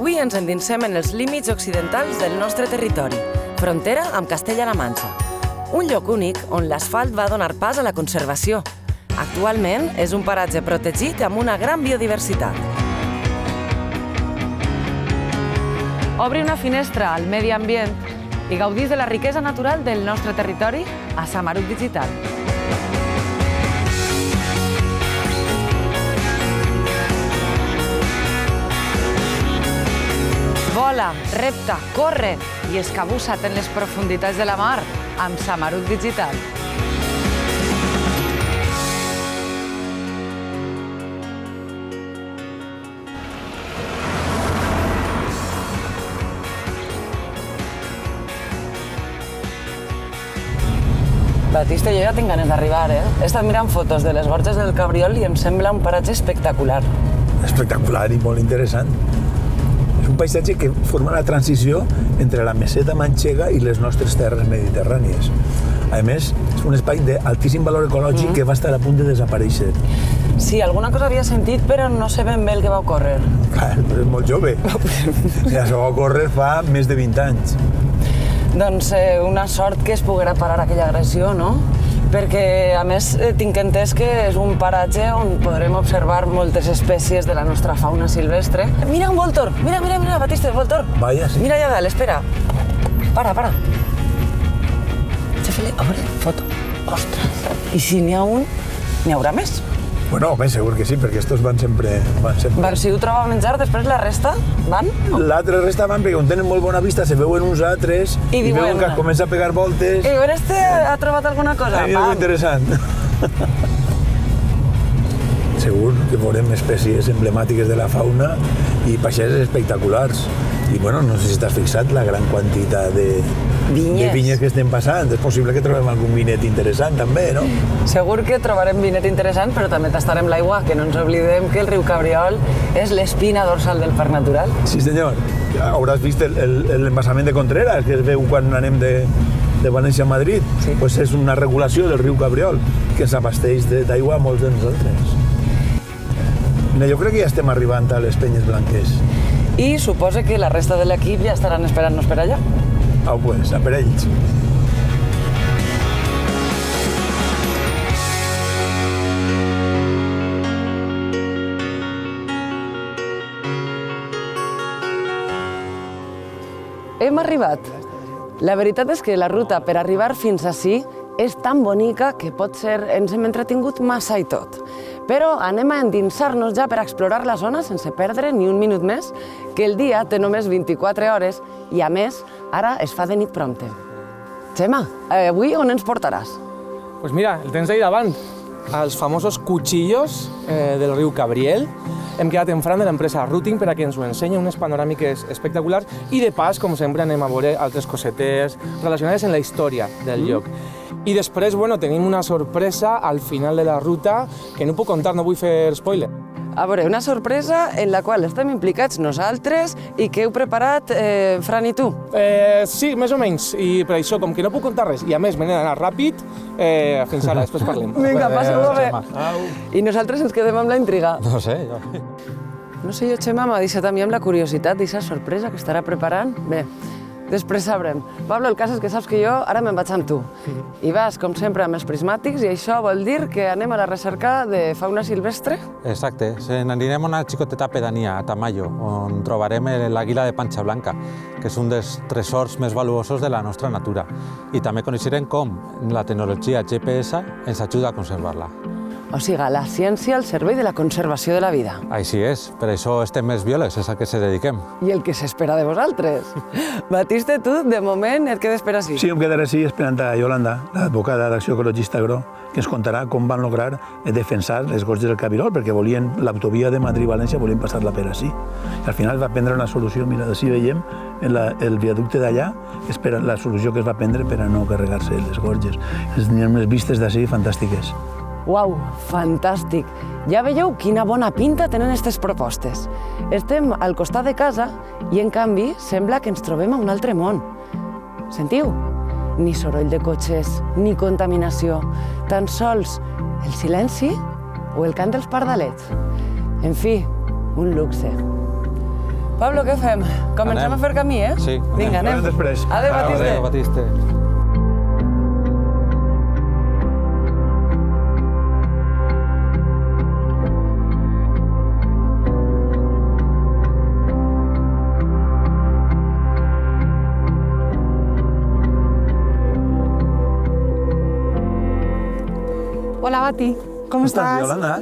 Avui ens endinsem en els límits occidentals del nostre territori, frontera amb Castella-La Manxa. Un lloc únic on l'asfalt va donar pas a la conservació. Actualment és un paratge protegit amb una gran biodiversitat. Obri una finestra al medi ambient i gaudís de la riquesa natural del nostre territori a Samarut Digital. Vola, repta, corre i escabussa't en les profunditats de la mar amb Samarut Digital. Batista, jo ja tinc ganes d'arribar, He estat mirant fotos de les Gorges del Cabriol i em sembla un paratge espectacular. Espectacular i molt interessant. És un paisatge que forma la transició entre la meseta manxega i les nostres terres mediterrànies. A més, és un espai d'altíssim valor ecològic que va estar a punt de desaparèixer. Sí, alguna cosa havia sentit, però no sé ben bé el que va ocórrer. Clar, però és molt jove. Ja se va ocórrer fa més de 20 anys. Doncs una sort que es poguera parar aquella agressió, no? Perquè, a més, tinc entès que és un paratge on podrem observar moltes espècies de la nostra fauna silvestre. Mira un voltor! Mira, Batista, voltor! Vaya, sí. Mira allà dalt, espera. Para. Xafi-li, a veure, foto. Ostres! I si n'hi ha un, n'hi haurà més? Bueno, home, segur que sí, perquè estos van sempre. Si ho troba menjar, després la resta van? L'altra resta van perquè on tenen molt bona vista se veuen uns altres i veuen que comença a pegar voltes. I a veure, ha trobat alguna cosa? És molt interessant. Segur que veurem espècies emblemàtiques de la fauna i peixers espectaculars. I, bueno, no sé si t'has fixat la gran quantitat de vinyes que estem passant. És possible que trobem algun vinet interessant, també, no? Segur que trobarem vinet interessant, però també tastarem l'aigua, que no ens oblidem que el riu Cabriol és l'espina dorsal del parc natural. Sí, senyor. Hauràs vist l'embassament de Contreras, que es veu quan anem de València a Madrid. Sí. Pues és una regulació del riu Cabriol, que ens abasteix d'aigua a molts de nosaltres. Mira, jo crec que ja estem arribant a les Penyes Blanques. I suposa que la resta de l'equip ja estaran esperant-nos per allà. Pues, a per ells. Hem arribat. La veritat és que la ruta per arribar fins ací és tan bonica que potser ens hem entretingut massa i tot. Però anem a endinsar-nos ja per explorar la zona sense perdre ni un minut més, que el dia té només 24 hores i, a més, ara es fa de nit prompte. Gemma, avui on ens portaràs? Pues mira, el tens ahí davant, els famosos cuchillos del riu Cabriel. Hem quedat en front de l'empresa Routing per a que ens ho ensenyi, unes panoràmiques espectaculars i de pas, com sempre, anem a veure altres cosetes relacionades amb la història del lloc. I després, bueno, tenim una sorpresa al final de la ruta que no puc contar, no vull fer spoiler. A veure, una sorpresa en la qual estem implicats nosaltres i que heu preparat Fran i tu. Sí, més o menys, i per això, com que no puc contar res, i a més me n'he d'anar ràpid, fins ara, després parlem. Vinga, passeu-ho bé. I nosaltres ens quedem amb la intriga. No sé, jo... No sé, jo, Gemma, m'ha deixat a mi amb la curiositat d'aquesta sorpresa que estarà preparant. Bé, després sabrem. Pablo, el cas és que saps que jo ara me'n vaig amb tu. I vas, com sempre, amb els prismàtics i això vol dir que anem a la recerca de fauna silvestre? Exacte. Anirem a una xicoteta pedania, a Tamayo, on trobarem l'àguila de panxa blanca, que és un dels tresors més valuosos de la nostra natura. I també coneixerem com la tecnologia GPS ens ajuda a conservar-la. O sigui, la ciència al servei de la conservació de la vida. Així és, per això estem més biòlegs, és a què se dediquem. I el que s'espera de vosaltres. Batista, tu, de moment, et quedes per ací. Sí, em quedaré així esperant a Yolanda, l'advocada d'Acció Ecologista Agro, que ens contarà com van lograr defensar les Gorges del Cabirol, perquè volien l'autovia de Madrid-València, volien passar-la per ací. I al final va prendre una solució, mira, així veiem el viaducte d'allà, és la solució que es va prendre per a no carregar-se les Gorges. Teníem unes vistes d'ací fantàstiques. Uau, fantàstic! Ja veieu quina bona pinta tenen aquestes propostes. Estem al costat de casa i, en canvi, sembla que ens trobem a un altre món. Sentiu? Ni soroll de cotxes, ni contaminació, tan sols el silenci o el cant dels pardalets. En fi, un luxe. Pablo, què fem? Comencem a fer camí, eh? Sí. Vinga, anem. Després. Adéu, Batiste. Adéu, Batiste. Hola, Bati. ¿Cómo estás? Yolanda?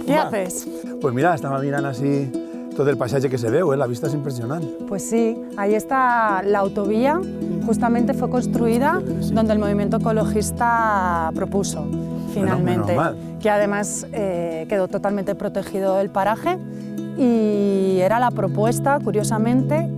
¿Qué haces? Pues mira, estaba mirando así todo el paisaje que se ve, la vista es impresionante. Pues sí, ahí está la autovía. Justamente fue construida donde el movimiento ecologista propuso, finalmente. menos mal. Que además quedó totalmente protegido el paraje y era la propuesta, curiosamente,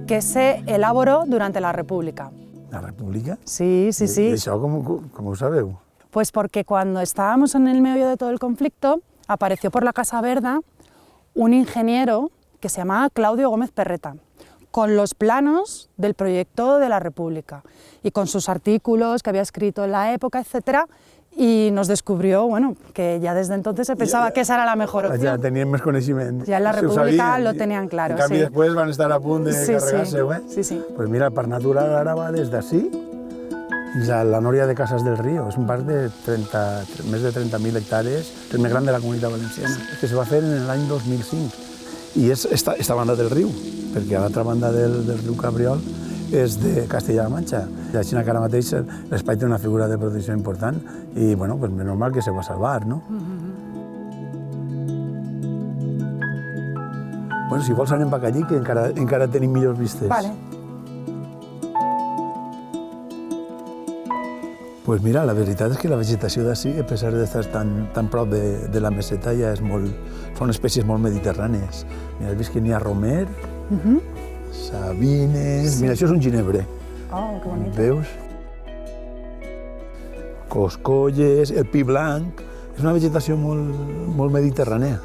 que se elaboró durante la República. La República? Sí, sí, sí. ¿Y eso cómo ho sabeu? Pues porque cuando estábamos en el medio de todo el conflicto, apareció por la Casa Verda un ingeniero que se llamaba Claudio Gómez Perreta, con los planos del proyecto de la República y con sus artículos que había escrito en la época, etcétera, y nos descubrió, bueno, que ya desde entonces se pensaba que esa era la mejor opción. Ja tenien més coneixement. Ya en la Si ho República sabien, lo tenían claro, En canvi, sí. després van estar a punt de Sí, carregar-se-ho, eh? sí, sí. Pues mira, el Parc Natural ara va des d'ací fins a la Nòria de Casas del Río. És un parc de més de 30.000 hectàrees, el més gran de la Comunitat Valenciana, que se va fer en l'any 2005. I és esta banda del riu, perquè a l'altra banda del riu Cabriol és de Castella-La Manxa. I així que ara mateix l'espai té una figura de protecció important i, bueno, pues menys mal que se va salvar, no? Bueno, si vols anem cap allí, que encara tenim millors vistes. Vale. Pues mira, la veritat és que la vegetació d'ací, a pesar d'estar tan prop de la meseta, ja és són espècies molt mediterrànies. Mira, has vist que n'hi ha romer, sabines... Sí. Mira, això és un ginebre. Oh, qué bonito. Veus? Coscolles, el pi blanc... És una vegetació molt mediterrània.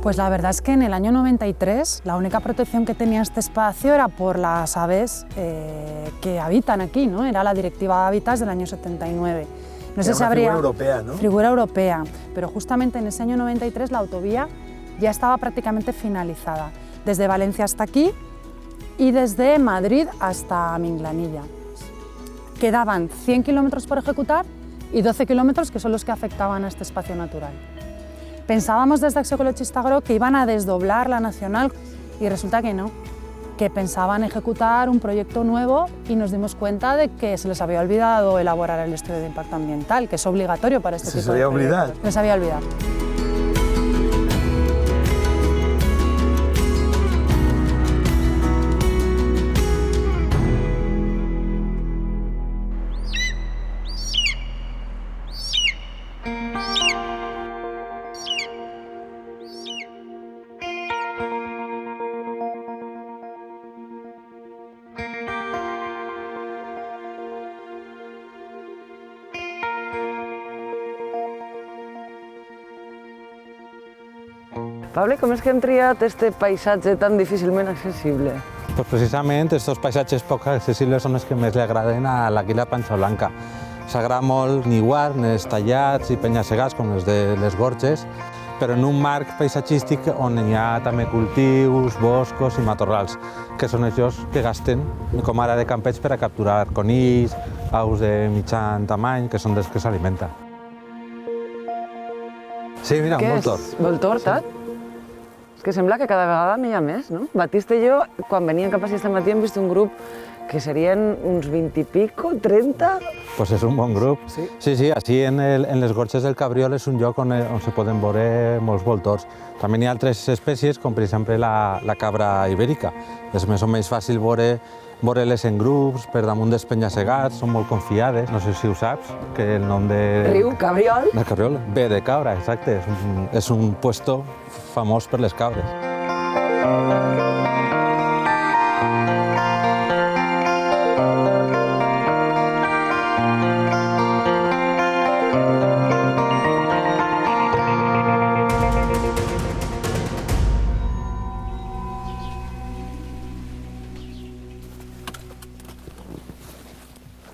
Pues la verdad es que en el año 93 la única protección que tenía este espacio era por las aves que habitan aquí, ¿no? Era la Directiva Hábitats del año 79. No sé si habría... Figura europea, ¿no? Figura europea, pero justamente en ese año 93 la autovía ya estaba prácticamente finalizada, desde Valencia hasta aquí y desde Madrid hasta Minglanilla. Quedaban 100 kilómetros por ejecutar y 12 kilómetros que son los que afectaban a este espacio natural. Pensábamos desde Acció Ecologista Agro que iban a desdoblar la nacional y resulta que no, que pensaban ejecutar un proyecto nuevo y nos dimos cuenta de que se les había olvidado elaborar el estudio de impacto ambiental, que es obligatorio para este tipo de proyectos. ¿Se les había olvidado? Les había olvidado. Pablo, com és que hem triat este paisatge tan difícilment accessible? Pues precisament estos paisatges poc accessibles són els que més li agraden a l'àguila panxa blanca. S'agrada molt niuar en els tallats i penya-segats com els de les Gorges, però en un marc paisatgístic on hi ha també cultius, boscos i matorrals, que són els que gasten, com ara de campeig, per a capturar conills, aus de mitjan tamany, que són dels que s'alimenta. Sí, mira, un voltor. Què és? Voltor, sí. És que sembla que cada vegada n'hi ha més, no? Batiste i jo, quan veníem cap a aquest matí, hem vist un grup que serien uns 20 i pico, 30... Pues és un bon grup. Sí, així en les Gorges del Cabriol és un lloc on se poden veure molts voltors. També hi ha altres espècies, com per exemple la cabra ibèrica. És més o menys fàcil veure-les en grups, per damunt dels penya-segats, són molt confiades. No sé si ho saps, que el nom de... Riu Cabriol. Del Cabriol, ve de cabra, exacte. És un puesto famós per les cabres.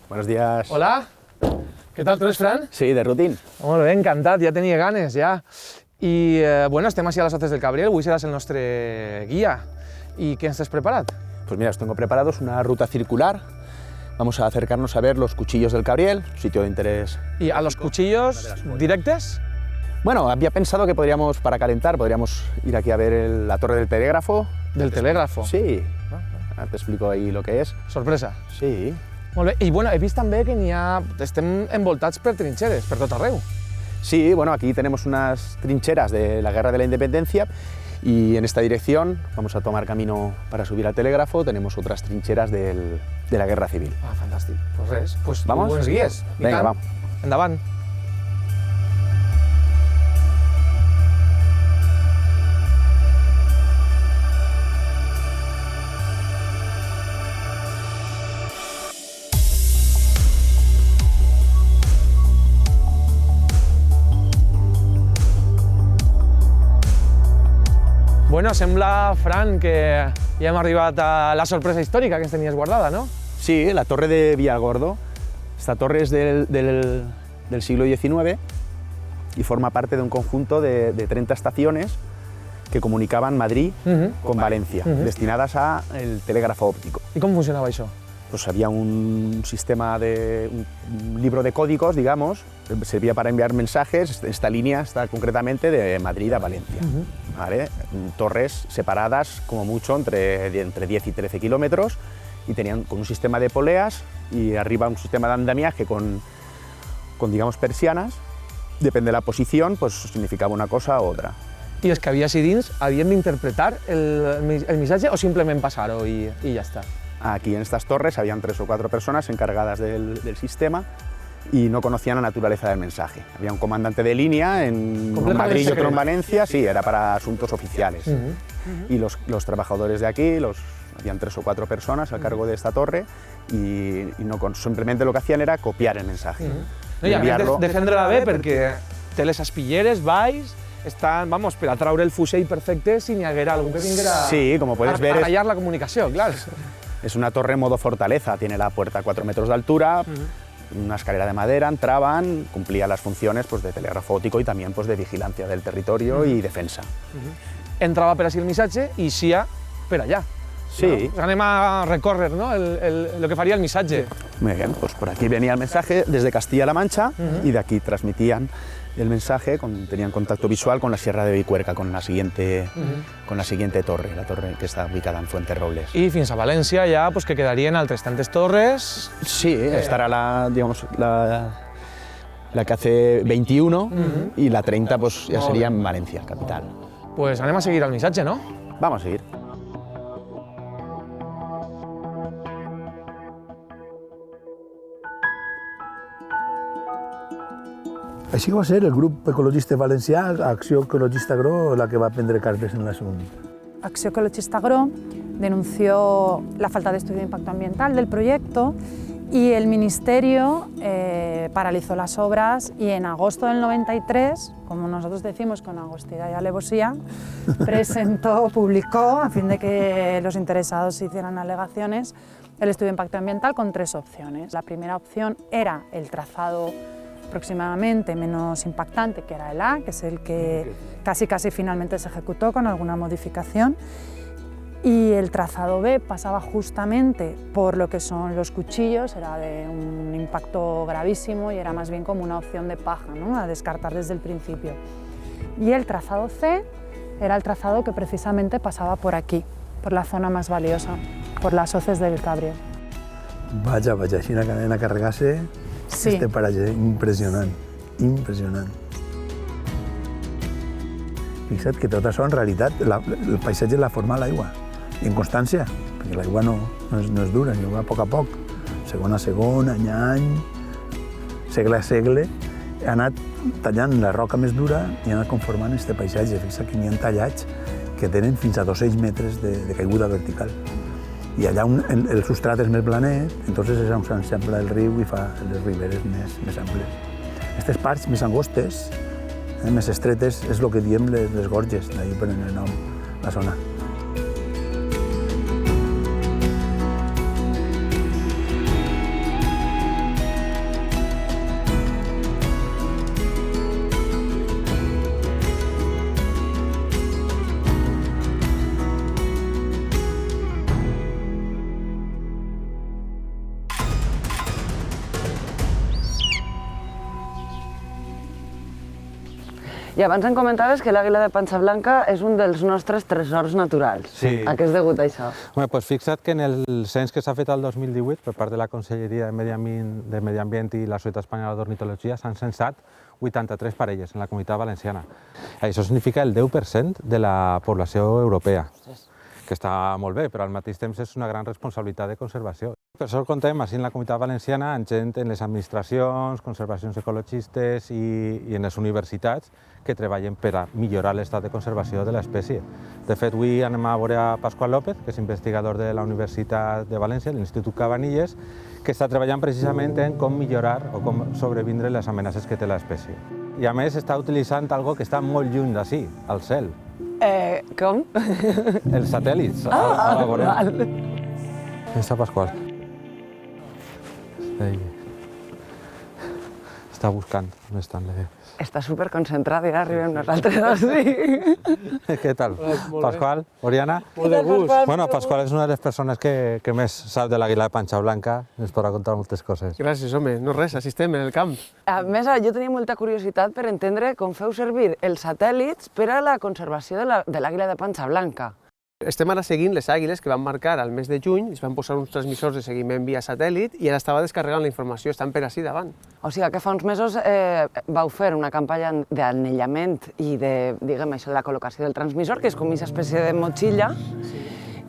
Buenos días. Hola, què tal, tu eres Fran? Sí, de rutín. Molt bé, encantat, ja tenia ganes, ja. I, bueno, estem així a les Hoces del Cabriel, avui seràs el nostre guia. I què ens has preparat? Pues mira, os tengo preparados una ruta circular. Vamos a acercarnos a ver los cuchillos del Cabriel, sitio de interés. I a los cuchillos directes? Bueno, había pensado que podríamos, para calentar, podríamos ir aquí a ver la torre del telégrafo. Del telégrafo? Sí, ahora te explico ahí lo que es. Sorpresa. Sí. Molt bé. I bueno, he vist també que estem envoltats per trinxeres, per tot arreu. Sí, bueno, aquí tenemos unas trincheras de la Guerra de la Independencia y en esta dirección vamos a tomar camino para subir al telégrafo. Tenemos otras trincheras de la Guerra Civil. Ah, fantàstic. Pues res, pues ¿Vamos? Bons guies. Venga, vamos. Endavant. Bueno, sembla, Fran, que ja hem arribat a la sorpresa històrica que ens tenies guardada, no? Sí, la torre de Villargordo. Esta torre es del siglo XIX y forma parte de un conjunto de 30 estaciones que comunicaban Madrid con Valencia, destinadas al telégrafo óptico. I com funcionava això? Pues había un sistema un libro de códigos, digamos, servía para enviar mensajes. Esta línea está concretamente de Madrid a Valencia. ¿Vale? Torres separadas como mucho entre 10 y 13 kilómetros y tenían con un sistema de poleas y arriba un sistema de andamiaje con digamos, persianas. Depende de la posición, pues significaba una cosa u otra. I els que havia així dins havien d'interpretar el missatge o simplement passar-ho i ja està? Aquí en estas torres habían 3 o 4 personas encargadas del sistema y no conocían la naturaleza del mensaje. Había un comandante de línea en Madrid y otro en Valencia, sí, era para asuntos oficiales. Y los trabajadores de aquí, habían 3 o 4 personas a cargo de esta torre y simplemente lo que hacían era copiar el mensaje. No, i a més defendre-la bé perquè té les espilleres, baix, estan, vamos, per a traure el fusell perfecte si n'hi haguera algú que vinguera a tallar la comunicació, clar. Es una torre en modo fortaleza, tiene la puerta a 4 metros de altura, una escalera de madera, entraban, cumplía las funciones pues, de telégrafo óptico y también pues, de vigilancia del territorio y defensa. Entrava per així el missatge i ixia per allà. Sí. No? Anem a recórrer, ¿no? lo que faria el missatge. Muy bien, pues por aquí venía el mensaje desde Castilla-La Mancha y de aquí transmitían el mensaje, tenían contacto visual con la Sierra de Vicuerca, con la siguiente torre, la torre que está ubicada en Fuenterrobles. I fins a València ja pues, que quedarien altres tantes torres. Sí, estará la que hace 21 y la 30 pues, ya sería en Valencia, capital. Pues anem a seguir el missatge, no? Vamos a seguir. Així va ser el grup ecologista valencià, Acció Ecologista Agro, la que va prendre cartes en l'assumir. Acció Ecologista Agro denunció la falta de estudio de impacto ambiental del proyecto y el Ministerio paralizó las obras y en agosto del 93, como nosotros decimos con agostidad y alevosía, publicó, a fin de que los interesados hicieran alegaciones, el estudio de impacto ambiental con 3 opciones. La primera opción era el trazado aproximadamente menos impactante, que era el A, que es el que casi finalmente se ejecutó con alguna modificación, y el trazado B pasaba justamente por lo que son los cuchillos, era de un impacto gravísimo y era más bien como una opción de paja, ¿no? A descartar desde el principio. Y el trazado C era el trazado que precisamente pasaba por aquí, por la zona más valiosa, por las Hoces del Cabriel. Vaja, així anem a carregar-se. Sí. Este paratge impressionant, impressionant. Fixa't que tot això, en realitat, el paisatge l'ha format l'aigua, i en constància, perquè l'aigua no és dura, ni va a poc, segon a segon, any a any, segle a segle, ha anat tallant la roca més dura i ha anat conformant aquest paisatge. Fixa't que n'hi ha tallats que tenen fins a 200 metres de caiguda vertical. I allà el substrat és més planet, entonces és on s'enxampla el riu i fa les riberes més amples. Aquestes parts més angostes, més estretes, és el que diem les gorges, d'ahir prenen el nom, la zona. I abans em comentaves que l'àguila de panxa blanca és un dels nostres tresors naturals. Sí. A què és degut això? Bueno, pues fixa't que en el cens que s'ha fet el 2018 per part de la Conselleria de Medi Ambient i la Societat Espanyola d'Ornitologia s'han censat 83 parelles en la Comunitat Valenciana. Això significa el 10% de la població europea, que està molt bé, però al mateix temps és una gran responsabilitat de conservació. Per això contem així en la Comunitat Valenciana amb gent en les administracions, conservacions ecologistes i en les universitats que treballen per a millorar l'estat de conservació de l'espècie. De fet, avui anem a veure a Pasqual López, que és investigador de la Universitat de València, de l'Institut Cabanilles, que està treballant precisament en com millorar o com sobrevindre les amenaces que té l'espècie. I a més està utilitzant algo que està molt lluny d'ací, al cel. Com? Els satèl·lits. Val. Està Pasqual. Està buscant on estan les... Està superconcentrat i ara arribem nosaltres, sí. Què tal? Pasqual, Oriana? Molt de gust. Bueno, Pasqual és una de les persones que més sap de l'àguila de panxa blanca, ens podrà contar moltes coses. Gràcies, home. No res, així estem en el camp. A més, jo tenia molta curiositat per entendre com feu servir els satèl·lits per a la conservació de l'àguila de panxa blanca. Estem ara seguint les àguiles que van marcar al mes de juny, es van posar uns transmissors de seguiment via satèl·lit i ara estava descarregant la informació, estan per ací davant. O sigui que fa uns mesos vau fer una campanya d'anellament i de, diguem això, de la col·locació del transmissor, que és com aquesta espècie de motxilla,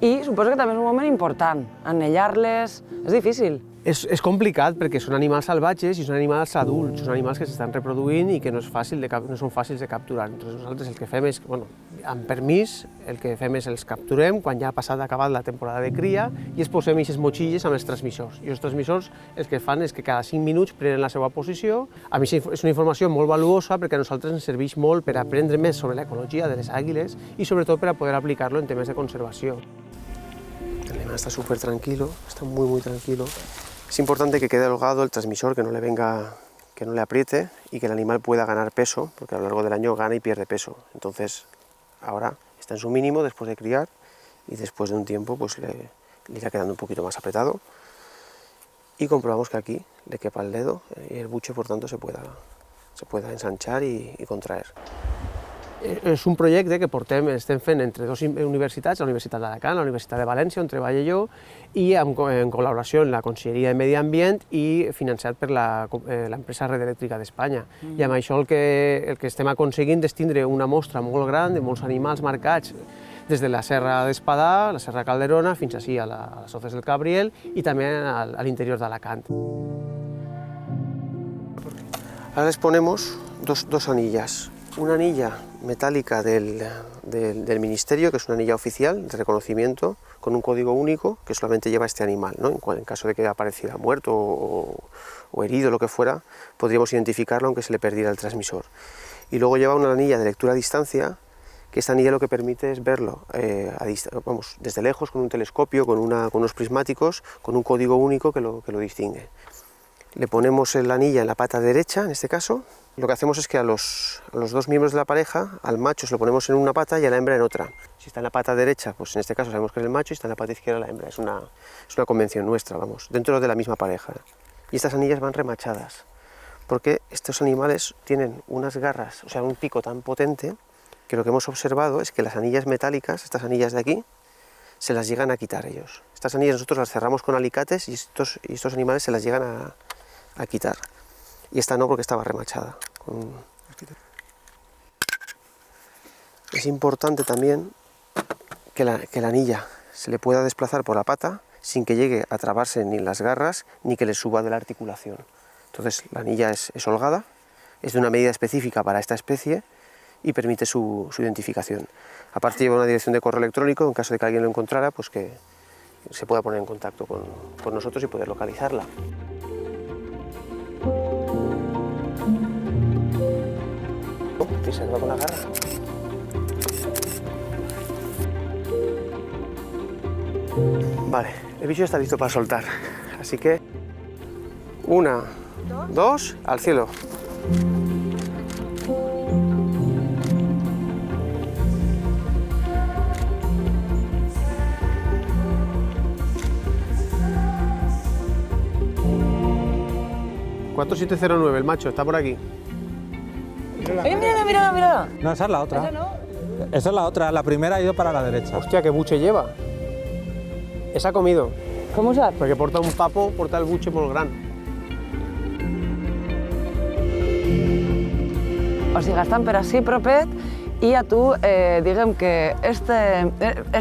i suposo que també és un moment important, anellar-les, és difícil. És complicat perquè són animals salvatges i són animals adults, són animals que s'estan reproduint i que no són fàcils de capturar. Entonces nosaltres el que fem és, bueno, amb permís, el que fem és els capturem quan ja ha acabat la temporada de cria i es posem aquestes motxilles amb els transmissors. I els transmissors el que fan és que cada 5 minuts prenen la seva posició. A mi és una informació molt valuosa perquè a nosaltres ens serveix molt per aprendre més sobre l'ecologia de les àguiles i sobretot per a poder aplicar-lo en temes de conservació. El animal está súper tranquilo, está muy tranquilo. Es importante que quede holgado el transmisor, que no le apriete y que el animal pueda ganar peso, porque a lo largo del año gana y pierde peso. Entonces, ahora está en su mínimo después de criar y después de un tiempo pues le irá quedando un poquito más apretado y comprobamos que aquí le quepa el dedo y el buche, por tanto, se pueda ensanchar y contraer. És un projecte que estem fent entre dues universitats, la Universitat d'Alacant, la Universitat de València, on treballo jo, i en col·laboració amb la Conselleria de Medi Ambient i financiat per l'empresa Red Elèctrica d'Espanya. I amb això el que estem aconseguint és tindre una mostra molt gran de molts animals marcats des de la Serra d'Espadà, la Serra Calderona, fins així a les Sozes del Cabriel i també a l'interior d'Alacant. Ahora les ponemos dos anillas. Una anilla metálica del Ministerio, que es una anilla oficial de reconocimiento, con un código único que solamente lleva este animal, ¿no? En caso de que apareciera muerto o herido, lo que fuera, podríamos identificarlo aunque se le perdiera el transmisor. Y luego lleva una anilla de lectura a distancia, que esta anilla lo que permite es verlo desde lejos, con un telescopio, con unos prismáticos, con un código único que lo distingue. Le ponemos la anilla en la pata derecha, en este caso. Lo que hacemos es que a los dos miembros de la pareja, al macho se lo ponemos en una pata y a la hembra en otra. Si está en la pata derecha, pues en este caso sabemos que es el macho, y si está en la pata izquierda la hembra. Es una convención nuestra, vamos, dentro de la misma pareja. Y estas anillas van remachadas, porque estos animales tienen unas garras, o sea, un pico tan potente, que lo que hemos observado es que las anillas metálicas, estas anillas de aquí, se las llegan a quitar ellos. Estas anillas nosotros las cerramos con alicates y estos animales se las llegan a quitar. Y esta no, porque estaba remachada. Es importante también que la anilla se le pueda desplazar por la pata sin que llegue a trabarse ni las garras ni que le suba de la articulación. Entonces la anilla es holgada, es de una medida específica para esta especie y permite su identificación. Aparte lleva una dirección de correo electrónico, en caso de que alguien lo encontrara, pues que se pueda poner en contacto con nosotros y poder localizarla. Y se va con la garra. Vale, el bicho está listo para soltar, así que 1, 2, al cielo. ...4709, el macho, está por aquí. Mira. No, esa es la otra. ¿Esa no? Esa es la otra, la primera ha ido para la derecha. Hòstia, que buche lleva. Esa ha comido. Com ho saps? Perquè porta un papo, porta el buche molt gran. O sigui, estan per ací propet i a tu, diguem que este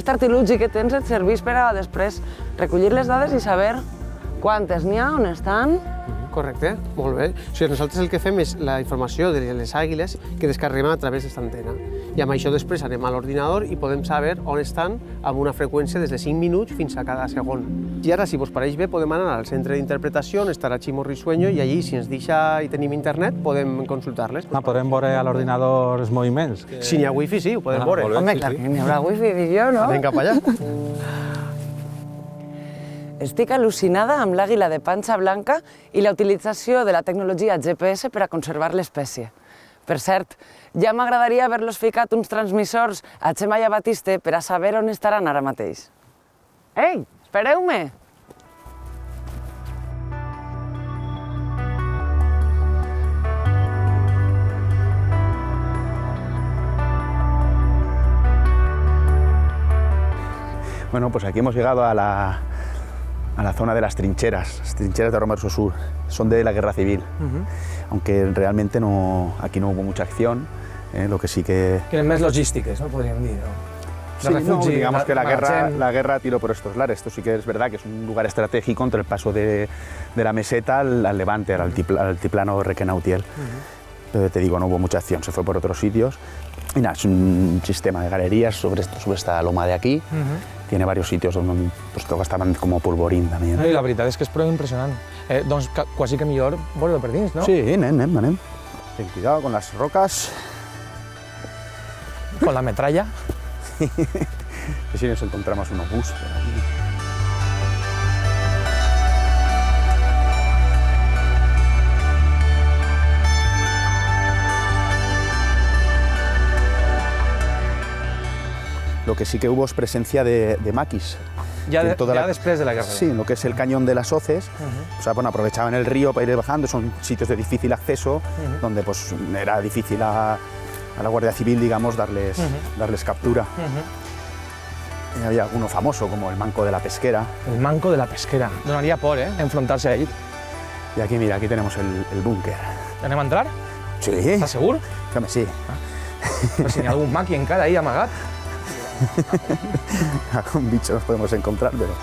artilugi que tens et serveix per a després recollir les dades i saber quantes n'hi ha, on estan. Correcte, molt bé. O sigui, nosaltres el que fem és la informació de les àguiles que descarreguem a través d'esta antena. I amb això després anem a l'ordinador i podem saber on estan amb una freqüència des de 5 minuts fins a cada segon. I ara, si vos pareix bé, podem anar al centre d'interpretació on estarà Ximo Risueño i allí, si ens deixa i tenim internet, podem consultar-les. Podem veure a l'ordinador els moviments. Si n'hi ha wifi, sí, ho podem veure. Home, clar que n'hi haurà wifi, dic jo, no? Anem cap allà. Estic al·lucinada amb l'àguila de panxa blanca i la utilització de la tecnologia GPS per a conservar l'espècie. Per cert, ja m'agradaria haver-los ficat uns transmissors a Xema i a Batiste per a saber on estaran ara mateix. Ei, espereu-me! Bueno, pues aquí hemos llegado a la zona de las trincheras de Romerso Sur. Son de la Guerra Civil, aunque realmente aquí no hubo mucha acción, lo que sí que... Que eren més logístiques, no podríem dir, no? Sí, no, digamos que la guerra tiró por estos lares. Esto sí que es verdad que es un lugar estratégico entre el paso de la meseta al levante, al altiplano Requena-Utiel. Pero te digo, no hubo mucha acción, se fue por otros sitios. Y nada, es un sistema de galerías sobre esta loma de aquí. Tiene varios sitios donde pues, estaban como polvorín también. I la veritat és que és prou impressionant. Doncs quasi que millor veure-ho per dins, no? Sí, anem. Ten cuidado con las rocas. Con la metralla. Si nos encontramos un obús por aquí. Lo que sí que hubo es presencia de maquis. Ja després de la guerra. Sí, en lo que es el cañón de las Hoces, o sea, bueno, aprovechaban el río para ir bajando, son sitios de difícil acceso, donde pues era difícil a la Guardia Civil, digamos, darles captura. Y había alguno famoso, como el Manco de la Pesquera. El Manco de la Pesquera. Donaria por, enfrontar-se a ell. Y aquí, mira, aquí tenemos el búnker. Anem a entrar? Sí. Estàs segur? Déjame, sí. Però si n'hi ha algun maqui encara ahí amagat. Algún bicho nos podemos encontrar, pero...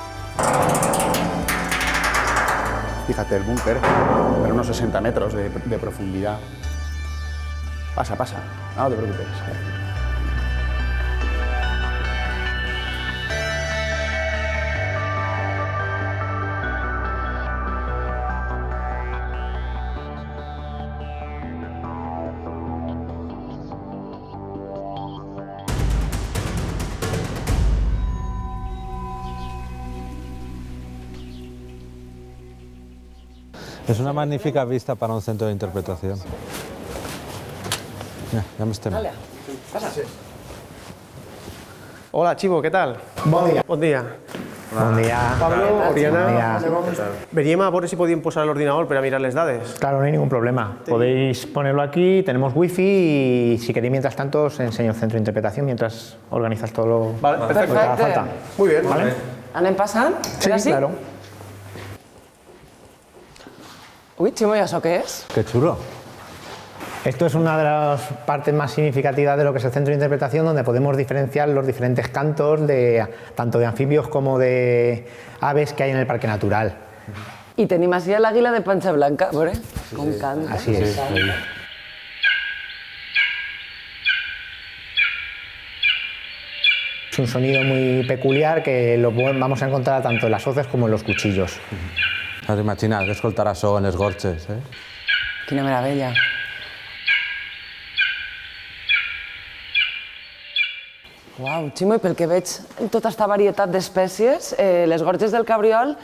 Fíjate, el búnker, a unos 60 metros de profundidad. Pasa, no te preocupes. Es una magnífica vista para un centro de interpretación. Mira, ya me estem. Hola, Chivo, ¿qué tal? Bon dia. Bon dia. Bon dia. Pablo, Oriana, Bon veníem a ver si podían posar el ordenador para mirar las dades. Claro, no hay ningún problema. Podéis ponerlo aquí, tenemos wifi y si queréis mientras tanto os enseño el centro de interpretación mientras organizas todo lo que haga falta. Muy bien. ¿Vale? Anem passant? Sí, Per ací? claro. Ui, Ximo, ¿y eso qué es? Qué chulo. Esto es una de las partes más significativas de lo que es el centro de interpretación, donde podemos diferenciar los diferentes cantos, tanto de anfibios como de aves que hay en el parque natural. I tenim així l'àguila de panxa blanca, a veure, com canta. Así es. Es un sonido muy peculiar que lo vamos a encontrar tanto en las hoces como en los cuchillos. Has imaginat que escoltarà so en les gorges, Quina meravella. Uau, Ximo, i pel que veig en tota aquesta varietat d'espècies, les gorges del Cabriol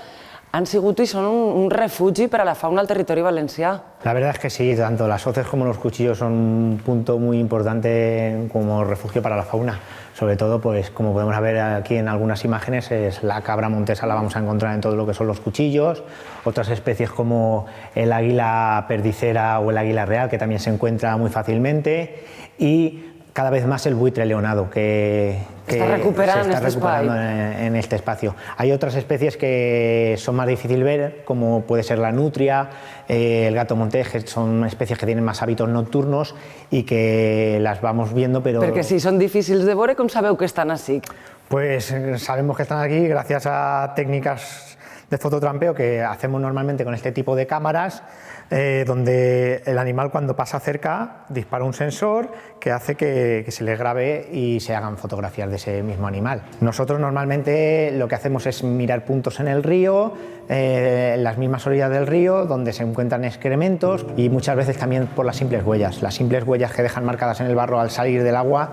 han sigut i són un refugi per a la fauna al territori valencià. La verdad es que sí, tanto las hoces como los cuchillos son un punto muy importante como refugio para la fauna. Sobre todo, pues como podemos ver aquí en algunas imágenes, es la cabra montesa la vamos a encontrar en todo lo que son los cuchillos, otras especies como el águila perdicera o el águila real, que también se encuentra muy fácilmente, y cada vez más el buitre leonado, que se está recuperando en este espacio. Hay otras especies que son más difíciles ver, como puede ser la nutria, el gato montés, que son especies que tienen más hábitos nocturnos y que las vamos viendo, pero... Perquè si són difícils de veure, com sabeu que estan així? Pues sabemos que están aquí gracias a técnicas de fototrampeo que hacemos normalmente con este tipo de cámaras, donde el animal cuando pasa cerca dispara un sensor que hace que se le grabe y se hagan fotografías de ese mismo animal. Nosotros normalmente lo que hacemos es mirar puntos en el río, en las mismas orillas del río, donde se encuentran excrementos, y muchas veces también por las simples huellas. Las simples huellas que dejan marcadas en el barro al salir del agua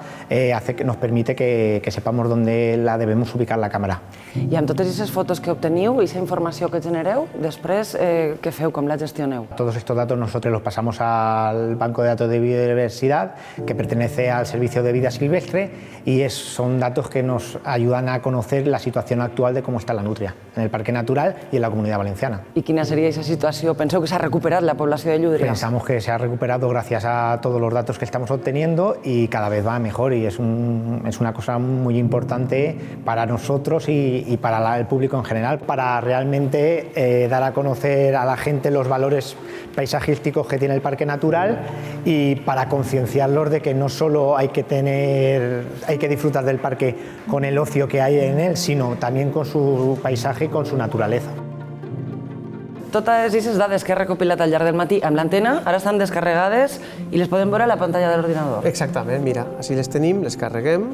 nos permite que sepamos dónde la debemos ubicar la cámara. I amb totes aquestes fotos que obteniu i aquesta informació que genereu, després què feu, com la gestioneu? Todos estos datos nosotros los pasamos al Banco de Datos de Biodiversidad, que pertenece al Servicio de Vida Silvestre, y son datos que nos ayudan a conocer la situación actual de cómo está la nutria en el Parque Natural y en la Comunidad Valenciana. I quina seria aquesta situació? Penseu que s'ha recuperat la població de llúdria? Pensamos que se ha recuperado gracias a todos los datos que estamos obteniendo y cada vez va mejor, y es una cosa muy importante para nosotros y para el público en general, para realmente dar a conocer a la gente los valores paisajísticos que tiene el Parque Natural y para concienciarlos de que no solo hay que disfrutar del parque con el ocio que hay en él, sino también con su paisaje y con su naturaleza. Totes aquestes dades que he recopilat al llarg del matí amb l'antena ara estan descarregades i les podem veure a la pantalla de l'ordinador. Exactament, mira, així les tenim, les carreguem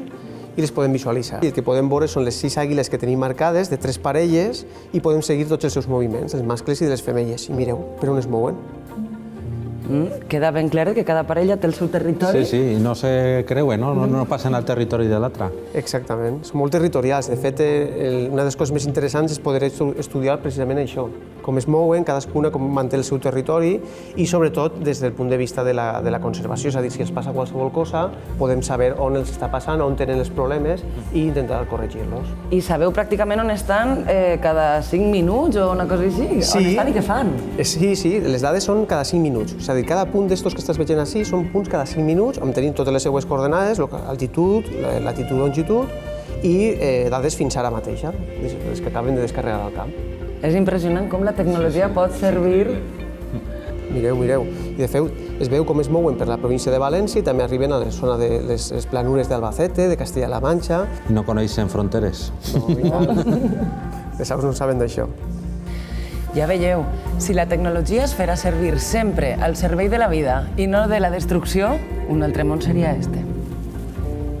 i les podem visualitzar. I el que podem veure són les 6 àguiles que tenim marcades de 3 parelles i podem seguir tots els seus moviments, els mascles i de les femelles. I mireu per on es mouen. Queda ben clar que cada parella té el seu territori. Sí, i no se creuen, no passen al territori de l'altre. Exactament, són molt territorials. De fet, una de les coses més interessants és poder estudiar precisament això, com es mouen, cadascuna com manté el seu territori i sobretot des del punt de vista de la conservació, és a dir, si els passa qualsevol cosa, podem saber on els està passant, on tenen els problemes i intentar corregir-los. I sabeu pràcticament on estan cada 5 minuts o una cosa així? Sí. On estan i què fan? Sí, les dades són cada 5 minuts. És a dir, cada punt d'estos que estàs veient així són punts cada 5 minuts, on tenim totes les seues coordenades, altitud, latitud, longitud i dades fins ara mateixa, les que acaben de descarregar al camp. És impressionant com la tecnologia pot servir. Mireu. I de fet, es veu com es mouen per la província de València i també arriben a la zona de les planures d'Albacete, de Castella-La Manxa. No coneixen fronteres. Les aus no saben d'això. Ja veieu, si la tecnologia es farà servir sempre al servei de la vida i no de la destrucció, un altre món seria este.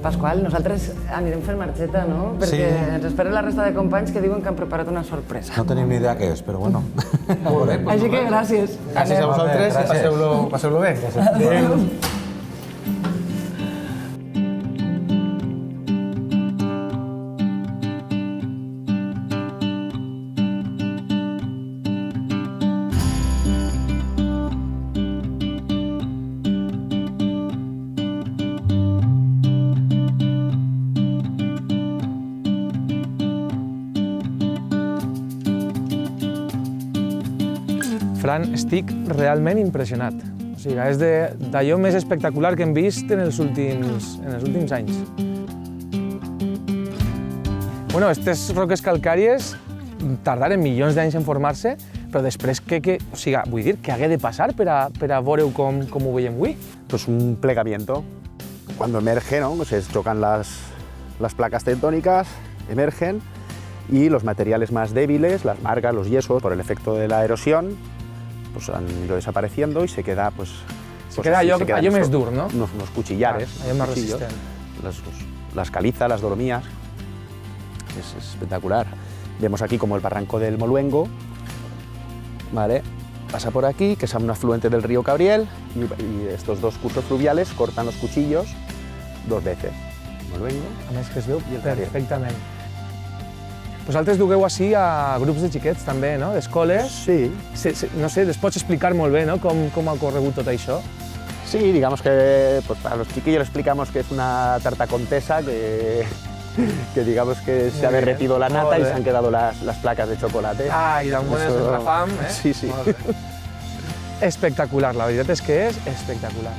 Pasqual, nosaltres anirem fent marxeta, no? Perquè ens espera la resta de companys que diuen que han preparat una sorpresa. No tenim ni idea què és, però bueno. Molt bé. Així que gràcies. Gràcies a vosaltres i passeu-lo bé. Adéu. Fran, estic realment impressionat. O sigui, és d'allò més espectacular que hem vist en els últims anys. Bueno, aquestes roques calcàries tardaren milions d'anys en formar-se, però després vull dir, què hagué de passar per a veure com ho veiem avui? Pues un plegamiento. Cuando emerge, ¿no? Se chocan las placas tectónicas, emergen, y los materiales más débiles, las margas, los yesos, por el efecto de la erosión, pues han ido desapareciendo y se queda allò més dur, no? Unos cuchillares, allò més resistent. Las calizas, las dolomías. Es espectacular. Vemos aquí como el barranco del Moluengo, ¿vale? Pasa por aquí, que es un afluente del río Cabriel, y estos dos cursos fluviales cortan los cuchillos 2 veces. El Moluengo a més que es veu i el Cabriel. perfectament. Vosaltres dugueu així a grups de xiquets també, no? D'escoles. Sí. No sé, les pots explicar molt bé, no? Com ha corregut tot això? Sí, digamos que pues, a los chiquillos les explicamos que es una tarta contesa, que digamos que se ha derretido la nata y se han quedado las placas de chocolate. Ai, d'algunes de la fam, eh? Sí, sí. Espectacular, la veritat és que és espectacular.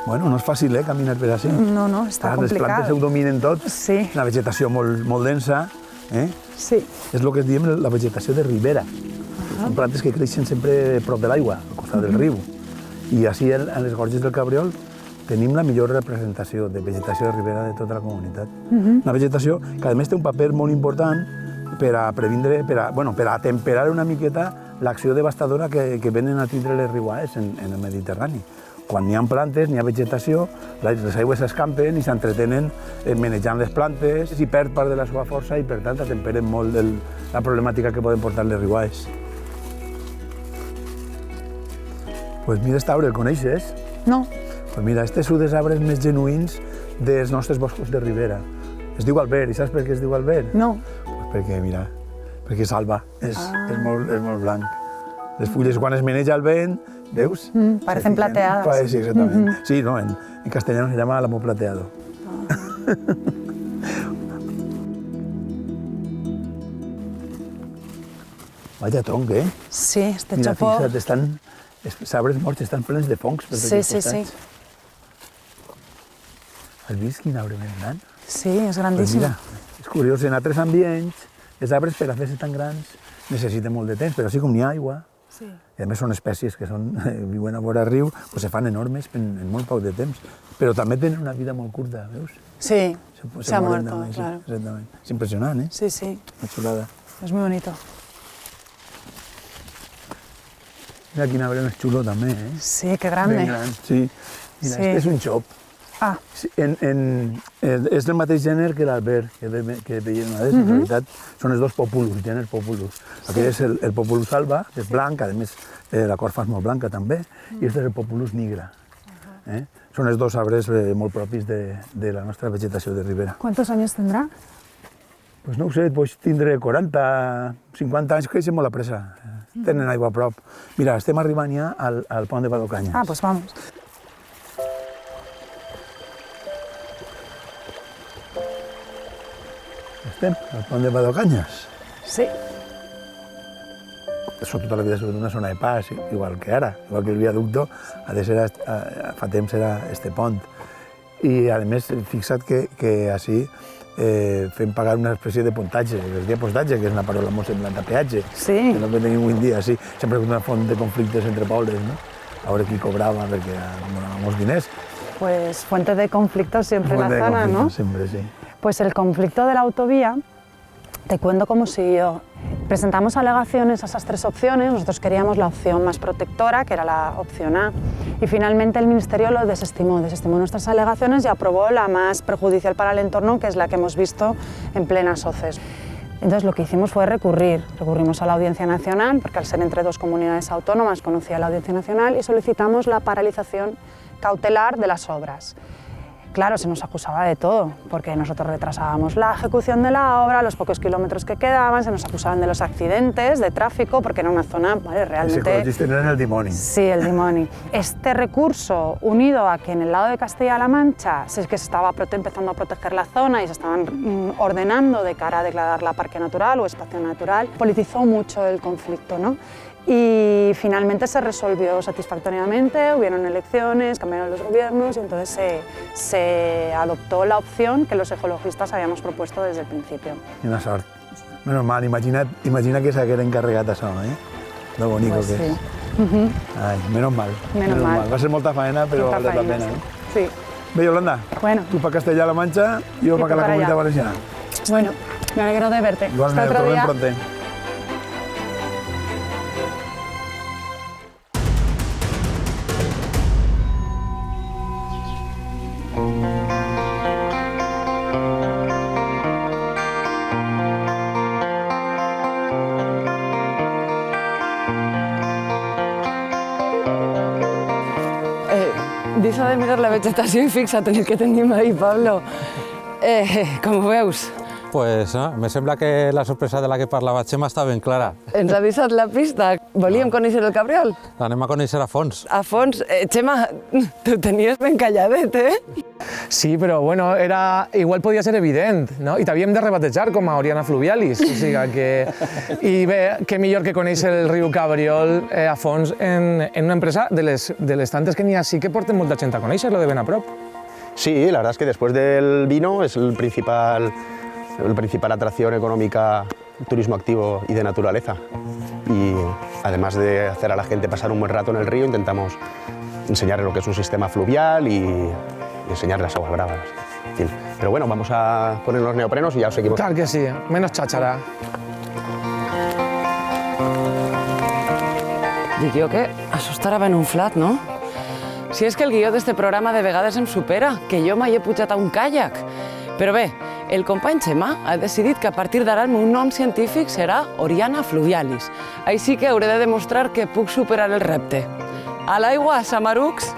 Bueno, no és fàcil, caminar per així. No, està Les complicat. plantes ho dominen tot, Sí. una vegetació molt densa, Sí. és el que diem la vegetació de ribera. Són plantes que creixen sempre prop de l'aigua, al costat del riu. I així, a les Gorges del Cabriol, tenim la millor representació de vegetació de ribera de tota la comunitat. Una vegetació que, a més, té un paper molt important per a previndre, per a temperar una miqueta l'acció devastadora que venen a tindre les riuades en el Mediterrani. Quan n'hi ha plantes, n'hi ha vegetació, les aigües s'escampen i s'entretenen manejant les plantes i perd part de la seva força i, per tant, atemperen molt la problemàtica que poden portar les riuades. Pues mira, aquest arbre, el coneixes? No. Pues mira, este és un dels arbres més genuïns dels nostres boscos de ribera. Es diu albert, i saps per què es diu albert? No. Pues perquè, mira, perquè és alba, és molt blanc. Les fulles, quan es maneja el vent, veus? Parecen plateadas. Sí, exactament. Sí, no, en castellano se llama álamo plateado. Vaya tronc, eh? Sí, este Mira, chopó. fixa't, els arbres morts estan plens de fongs per tots Sí, els sí, sí. costats. Has vist quin arbre més gran? Sí, és Pues grandíssim. mira, és curiós, en altres ambients, els arbres per a fer-se tan grans necessiten molt de temps, però així com n'hi ha aigua, Sí. i a més són espècies que viuen a vora riu, pues se fan enormes en molt poc de temps, però també tenen una vida molt curta, veus? Sí, se ha moren muerto, també, sí, claro. exactament. És impressionant, Sí, sí, Una xulada. es muy bonito. Mira quin arbre més xulo també, Sí, qué Ben grande. gran, sí. Mira, Sí. este és un xop. Ah, Sí, és del mateix gènere que l'albert, que veiem una vegada, en realitat són els dos populus, gènere populus. Aquell és el populus alba, que és blanc, a més la corfa és molt blanca també, i este és el populus nigra. Són els dos arbres molt propis de la nostra vegetació de ribera. ¿cuántos años tendrá? Pues no ho sé, pots tindre 40, 50 anys, creixen molt a pressa. Tenen aigua a prop. Mira, estem arribant ja al pont de Badocanyes. Ah, pues vamos. Estem al pont de Badocanyes. Sí. Això tota la vida ha sigut una zona de pas, igual que ara, igual que el viaducto, fa temps era este pont. I, a més, fixa't que així fem pagar una espècie de pontatge, es diu postatge, que és una paraula molt semblant a peatge, Sí. que és el que tenim avui en dia, sí. Sempre és una font de conflictes entre pobles, no? A veure qui cobrava perquè donava molts diners. Pues fuente de conflicto siempre en Font de la zona, ¿no? conflictes, Sempre, sí. Pues el conflicto de la autovía, te cuento cómo siguió. Presentamos alegaciones a esas tres opciones, nosotros queríamos la opción más protectora, que era la opción A, y finalmente el Ministerio lo desestimó nuestras alegaciones y aprobó la más perjudicial para el entorno, que es la que hemos visto en plenas hoces. Entonces lo que hicimos fue recurrimos a la Audiencia Nacional, porque al ser entre dos comunidades autónomas conocía la Audiencia Nacional, y solicitamos la paralización cautelar de las obras. Claro, se nos acusaba de todo, porque nosotros retrasábamos la ejecución de la obra, los pocos kilómetros que quedaban, se nos acusaban de los accidentes de tráfico, porque era una zona realmente... Els ecologistes eren el dimoni. Sí, el dimoni. Este recurso, unido a que en el lado de Castilla-La Mancha que se estaba empezando a proteger la zona y se estaban ordenando de cara a declararla parque natural o espacio natural, politizó mucho el conflicto, ¿no? Y finalmente se resolvió satisfactoriamente, hubieron elecciones, cambiaron los gobiernos y entonces se adoptó la opción que los ecologistas habíamos propuesto desde el principio. Quina sort. Menos mal, imagina que s'haguera encarregat això, Lo bonico Pues que sí. és. Ai, menos mal. Menos mal. Va ser molta faena, però Molta val la faena, pena, sí. Bé, Yolanda, Bueno. tu per Castellà-La Manxa, jo Y per tú la para Comunitat allá. Valenciana. Bueno, me alegro de verte. Igualment, Hasta otro trobem día. pronte. deixa de mirar la vegetació i fixa't en el que tenim ahí, Pablo. Com ho veus? Pues me sembla que la sorpresa de la que parlava Xema està ben clara. Ens ha deixat la pista. Volíem conèixer el cabriol? L'anem a conèixer a fons. A fons. Xema, tu tenies ben calladet, Sí, però bueno, igual podia ser evident, no? I t'havíem de rebatejar com a Oriana Fluvialis. O sigui que... I bé, què millor que conèixer el riu Cabriol a fons en una empresa de les tantes que n'hi ha sí que porten molta gent a conèixer-lo de ben a prop. Sí, la verdad es que después del vino es el principal atracción económica, turismo activo y de naturaleza. Y además de hacer a la gente pasar un buen rato en el río, intentamos enseñarle lo que es un sistema fluvial y enseñarle las aguas bravas. En fin. Pero bueno, vamos a poner los neoprenos y ya os seguimos. Clar que sí, menos cháchara. Dic jo que això estarà ben unflat, no? Si és que el guió d'este programa de vegades em supera, que jo mai he pujat a un caiac. Però bé, el company Xema ha decidit que a partir d'ara el meu nom científic serà Oriana Fluvialis. Així que hauré de demostrar que puc superar el repte. A l'aigua, samarucs!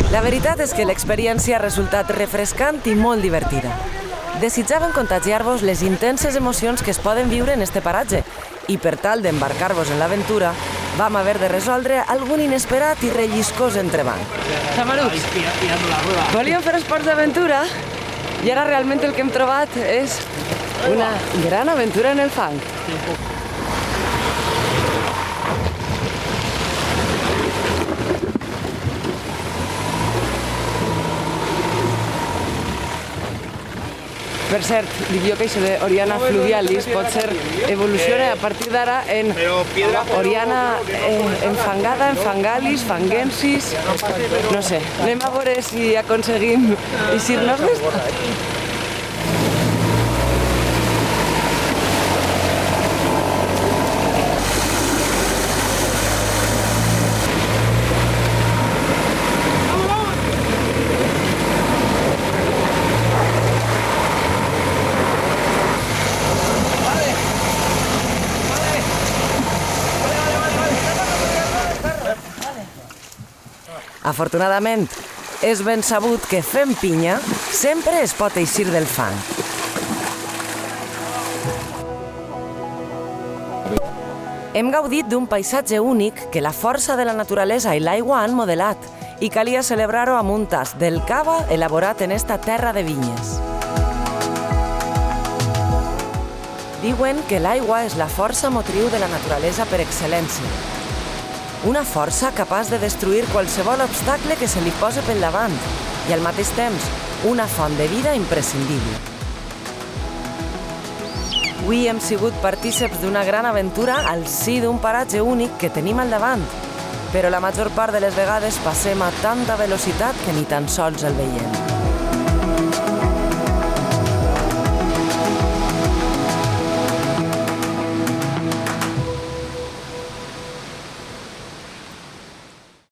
La veritat és que l'experiència ha resultat refrescant i molt divertida. Desitjaven contagiar-vos les intenses emocions que es poden viure en este paratge i per tal d'embarcar-vos en l'aventura vam haver de resoldre algun inesperat i relliscós entrebanc. Samarucs, volíem fer esports d'aventura i ara realment el que hem trobat és una gran aventura en el fang. Per cert, dic jo que això d'Oriana Fluvialis pot ser evoluciona a partir d'ara en Oriana enfangada, enfangalis, fangensis... No sé, anem a veure si aconseguim eixir-nos d'esta. Afortunadament, és ben sabut que fent pinya sempre es pot eixir del fang. Hem gaudit d'un paisatge únic que la força de la naturalesa i l'aigua han modelat i calia celebrar-ho amb un tast del cava elaborat en esta terra de vinyes. Diuen que l'aigua és la força motriu de la naturalesa per excel·lència. Una força capaç de destruir qualsevol obstacle que se li posi pel davant i al mateix temps una font de vida imprescindible. Avui hem sigut partíceps d'una gran aventura al si d'un paratge únic que tenim al davant, però la major part de les vegades passem a tanta velocitat que ni tan sols el veiem.